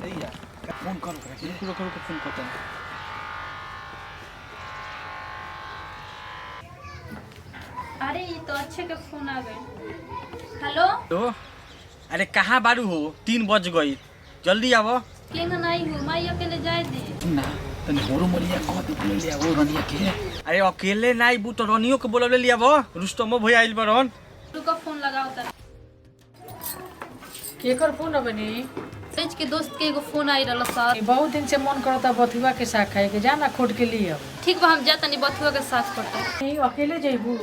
भैया फोन करो रुको फोन करते हैं। अरे ये तो अच्छे के फोन आ गए। हेलो तो अरे कहाँ बारू हो 3 बज गई जल्दी आवो। केंगा नहीं हो माई अकेले जाए दे ना तने होरो मलिया कह दे बोले ले वो रनिया के। अरे अकेले नहीं बू तो रनियो के बोले ले आवो रुस्तमो भैया आइल बरन। रुको फोन लगाओ ता केकर फोन बनी तेज के दोस्त के एगो फोन आई रहल सर। बहुत दिन से मन करता बथुआ के साग खाए के जाना खोट के लिए ठीक बा हम जा तनी बथुआ के साथ करते। नहीं अकेले जेबू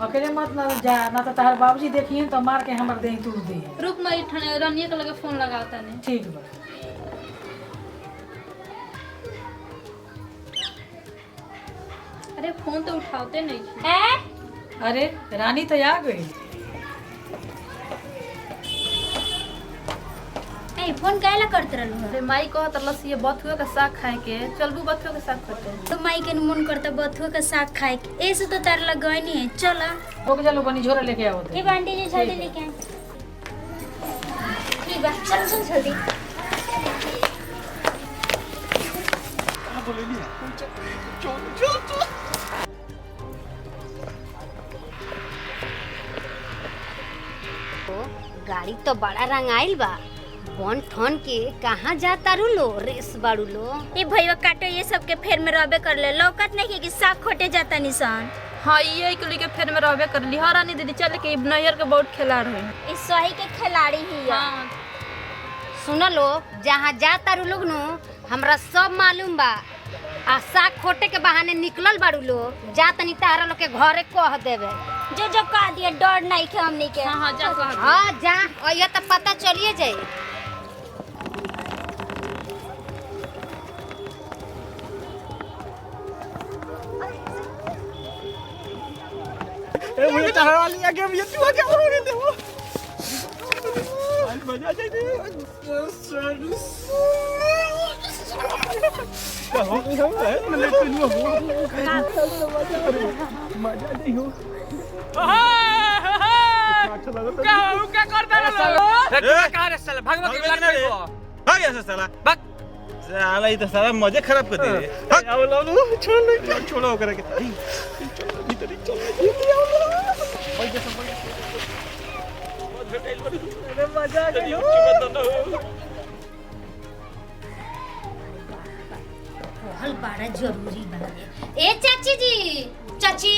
अकेले मत ना जा ना तो तार बाबूजी देखिए तो मार के हमर देह तोड़ दे। रुक मैं ठने रनिया के लगे फोन लगाओ तनी। ठीक बा। अरे फोन तो उठाते नहीं है। अरे रानी तो आ गई। ए फोन काहेला करत रहलू अरे माई कहत रहलस ये बथुआ के साग खाए के चलबू बथुआ के साग करते। तो माई के मन करता बथुआ का साग खाए के ऐसे तो तार लगनी है चला। ओके चलो बनी झोरा लेके आओ। ए बांटी जी जल्दी लेके आ। ठीक बा चल चल जल्दी। कहां बोले लिया चल गाड़ी तो बड़ा रंगाइल बा बन ठन के कहाँ जाता लो रेस बाड़ू लो। ए भईवा काटो ये सब के फेर में रहबे कर ले लौकत नहीं कि साग खोटे जाता निशान। हां ये के लिए फेर में रहबे कर ली। हां रानी दीदी चल के नैयर के बहुत खिलाड़ होई। इस सही के खिलाड़ी ही है। हां सुन लो जहाँ जाता रू लोग नो हमरा सब मालूम बा आ साग खोटे के बहाने निकलल बाड़ू लो जा तनी तारा लोग के घरे कह देवे। जो जो कह दिया डर नहीं के हमनी के। हां हां जा कह। हाँ जा और ये तो पता चलिए जाए। ए मुझे चढ़ा वाली आ गया ये तू क्या बोल रहे थे वो आज मजा जाए दे हो मैं तेनु हो मजा नहीं हो क्या करता है कहां रे साला भगवती लड़के को भाग ऐसा साला भाग साला ये तो साला मजे खराब कर दे भाग आओ लो छोड़ लो छोड़ो करे के चलो भीतर चलो भाई जैसा अरे मजा आ गई हल बड़ा जरूरी बा। ए चाची जी चाची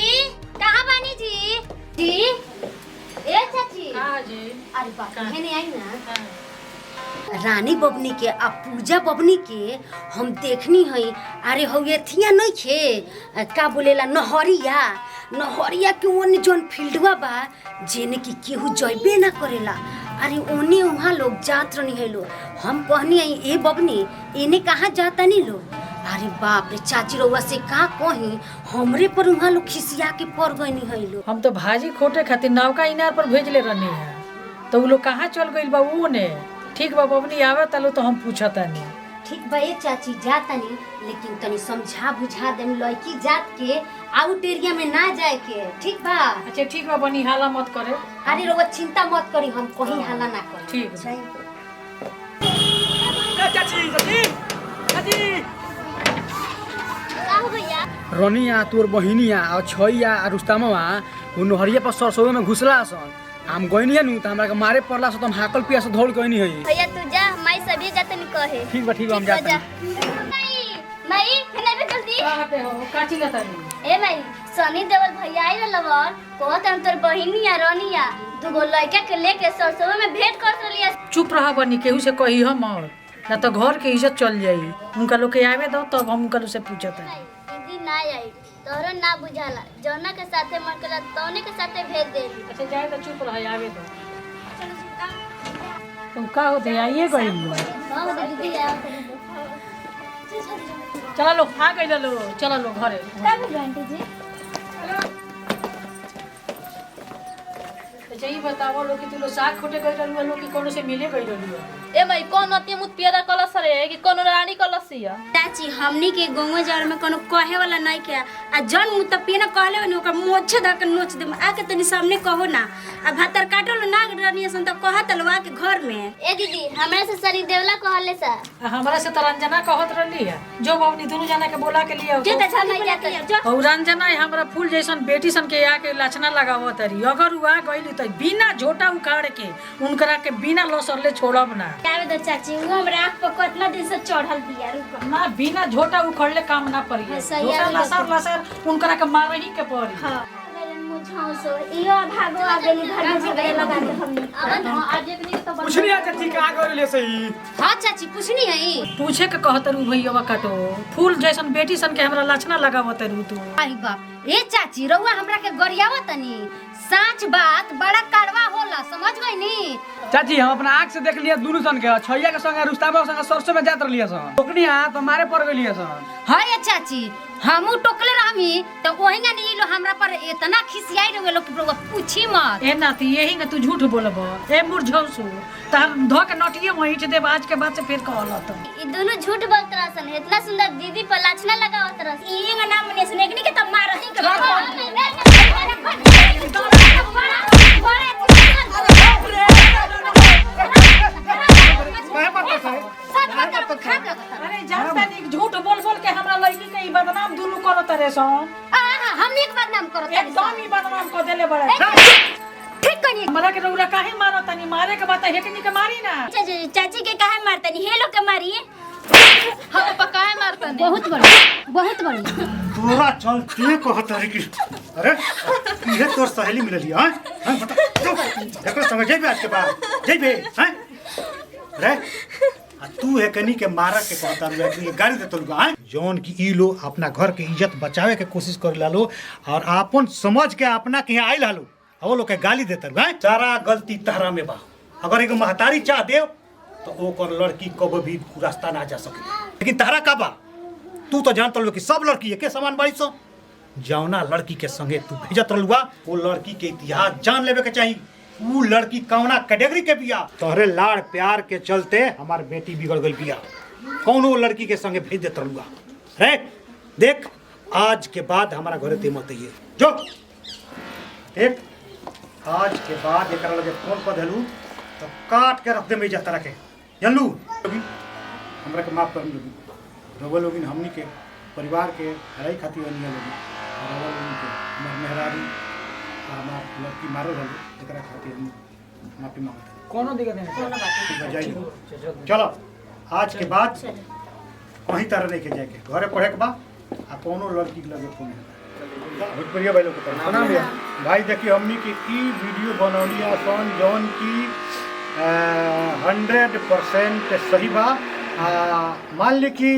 कहाँ बानी जी जी ए चाची हां जी अरे बाप रे नहीं आई ना रानी बबनी के आ पूजा बबनी के हम देखनी है। अरे हो एथिया नहीं खे का बोलेला नहरिया के ओने जोन फील्डवा बा जेने की केहू जइबे ना करेला। अरे ओने वहाँ लोग जात रहनी है लो हम कहनी है ए बबनी एने कहाँ जाता नहीं लो। अरे बाप रे चाची रउआ से का कही हमरे पर वहाँ लोग खिसिया के पड़ गई है लो। हम तो भाजी खोटे खातिर नौका इनार पर भेजले रहनी है तो वो लोग कहाँ चल गइल बा उने। ठीक बा बबनी आवे तलो तो हम पूछता नहीं। ठीक बा ये चाची जाता नहीं लेकिन तनी समझा बुझा देम लड़की जात के आउट एरिया में ना जाए के। ठीक बा। अच्छा ठीक बा बनी हाला मत करे। अरे रउआ चिंता मत करी हम कहीं हाला ना करी। ठीक है। चाची चाची का हो भैया रनिया तोर बहिनिया और छइया और रुस्तमवा उ नहरिया पर सरसों में घुसला सन हम गइनी नु त हमरा के मारे पड़ला से तुम हाकल पिया से दौड़ गइनी है। भैया तू जा माई सभी जाते नहीं कहे। ठीक बा हम जाते माई खाना भी जल्दी कहते हो काची लता नहीं। ए माई सनी देवल भैया आई रहलवन कहत हम तोर बहिनिया रनिया दुगो लड़का के लेके सरसों में भेंट कर लिया। चुप रहा बनी केहू से कही हम ना तो घर के इज्जत चल जाई। उनका लोग के आवे दो तब हम उनका लोग से पूछता है। दीदी ना आई तोहरा ना बुझाला जौना के साथे मन कला तौने के साथे भेज दे। अच्छा जाए तो चुप रहा आवे दो। तुम का होते आइए गइल हां दीदी आ चला लो आ गइल लो चला लो घरे। का आंटी जी अच्छा ये बताओ लोग कि तू लोग साग खोटे गई रहलू लोग कि कोनो से मिले गई रहलू ए मई कौन अति मुत पियरा कलश रे कि कोनो रानी कलश हिया चाची हमनी के गंगो जड़ में कोनो कहे वाला नहीं के आ जन मुत पियना कहले न ओकर मोछ द के नोच दे आके तनी सामने कहो ना आ भातर काटल ना रनिया सन त कहत लवा के घर में ए दीदी हमरा से सरी देवला कहले सा हमरा से तरंजना कहत रहली है जो बाबनी दोनों जना के बोला के लिए जे त छानी जाती जो और रंजना हमरा फूल जैसन बेटी सन के आके लक्षणा लगावत रही अगर हुआ गइली त बिना झोटा उखाड़ के उनकरा के बिना लसरले छोड़ब ना आवे दो चाची वो हमरा आँख पर कितना दिन से चढ़ल बिया रुको ना बिना झोटा उखड़ले काम ना पड़ी हाँ, सही झोटा है, लसर लसर उनकरा के मारही के पड़ी हां मुझाओ इयो भागो आ गेली घर में झगड़े लगा के हमने आज एक दिन तो कुछ नहीं चाची का करले सही हां चाची पूछनी है पूछे के कहत रू भैया काटो फूल जैसन बेटी सन के हमरा लक्षणा लगावत रू तू आई बाप ए चाची रउआ हमरा के गरियावत तनी सच बात बड़ा कड़वा होला समझ गई नी चाची हम अपना आँख से देख लिया दोनों सन के छैया के संग रुस्तामा के संग सरसों में जात रहलिए सन ओकनी हाथ मारे पड़ गेलिए सन हां ये चाची हमू टोकले रहमी तो ओहिंगा नी लो हमरा पर इतना खिसियाई रहे लोग कि पूछी मत ए नाती यही ना तू झूठ बोलब ए मुरझौसु तार धो के नटिए वहीं दे आज के बाद से फिर कहलत ई दोनों झूठ बोलत रहसन इतना सुंदर दीदी पर लाछना लगावत रहसन इहेंगा नाम मने सुनेगनी के तब मार रही अरे जानता नहीं झूठ बोल बोल के हमरा लड़की के ई बदनाम दुनु करत रे सो हमनी के बदनाम करो एकदम ही बदनाम कर देले बड़े ठीक कनी हमरा के रउरा काहे मारत तनी मारे के बात हेकनी के मारी ना चाची के काहे मारतनी हे लोग के मारी हम पकाए मारता नहीं बहुत बढ़िया तोरा चलते कहत है कि अरे ये तोर सहेली मिलली हां हां बता देखो समझ जेबे आज के बाद जेबे हैं रे आ तू है कनी के मारा के कहता रे कि गाड़ी दे तोलगा हैं जौन की ई लो अपना घर के इज्जत बचावे के कोशिश कर लालो और आपन समझ के अपना के आइल हालो वो लोग के गाली देत हैं सारा गलती तहरा में बा अगर एगो महतारी चाह दे तो ओकर लड़की कब भी रास्ता ना जा सके लेकिन तहरा का बा तू तो जानत लो कि सब लड़की एके समान बाड़ी सो जौना लड़की के संगे तू भेजत रहलुआ वो लड़की के इतिहास जान लेवे के चाहिए वो लड़की कौना कैटेगरी के बिया तोहरे लाड़ प्यार के चलते हमार बेटी बिगड़ गई बिया कौन वो लड़की के संगे भेज देत रहलुआ रे देख आज के बाद हमारा घरे ते मत आइए जो देख आज के बाद एकरा लगे फोन कर देलू तो काट के रख दे में इज्जत रखे जानलू हमरा के माफ कर लोगी रवा लोगिन हमनी के परिवार के हराई खातिर अनिया लोगी रवा लोगिन के हमर मेहरारी हमार लड़की मारल रहल एकरा खातिर हम माफी मांगत कोनो दिक्कत नहीं जाइए चलो आज के बाद कहीं तरह नहीं के जाए के घरे पढ़े के बा आ कोनो लड़की के लगे फोन भोजपुरिया भाई लोग के प्रणाम भाई देखिए हमनी की ई वीडियो बनौली आसान जौन की 100% सही बा मान ली कि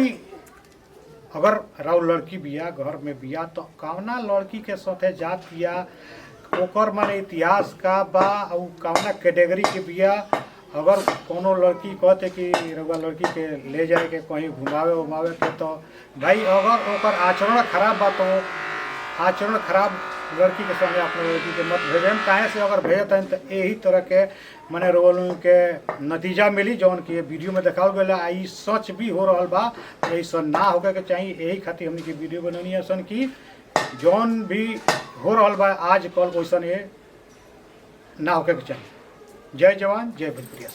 अगर राव लड़की बिया घर में बिया तो कौना लड़की के साथे जात बिया ओकर माने इतिहास का बा और कौना कैटेगरी के बिया अगर कोनो लड़की कहते कि रउआ लड़की के ले जाए के कहीं घुमावे उमावे के तो भाई अगर ओकर आचरण खराब बा तो आचरण खराब लड़की के संगे अपने लड़की के मत भेजें काहे से अगर भेजत हैं तो यही तरह के मने रोल के नतीजा मिली जौन कि वीडियो में देखाओ गया आई सच भी हो रहा बा ऐसा ना होके के चाहिए यही खातिर हमने की वीडियो बननी है सन कि जौन भी हो रहा बा आज कल वैसन ये ना होके के चाहिए जय जवान जय भोजपुरिया।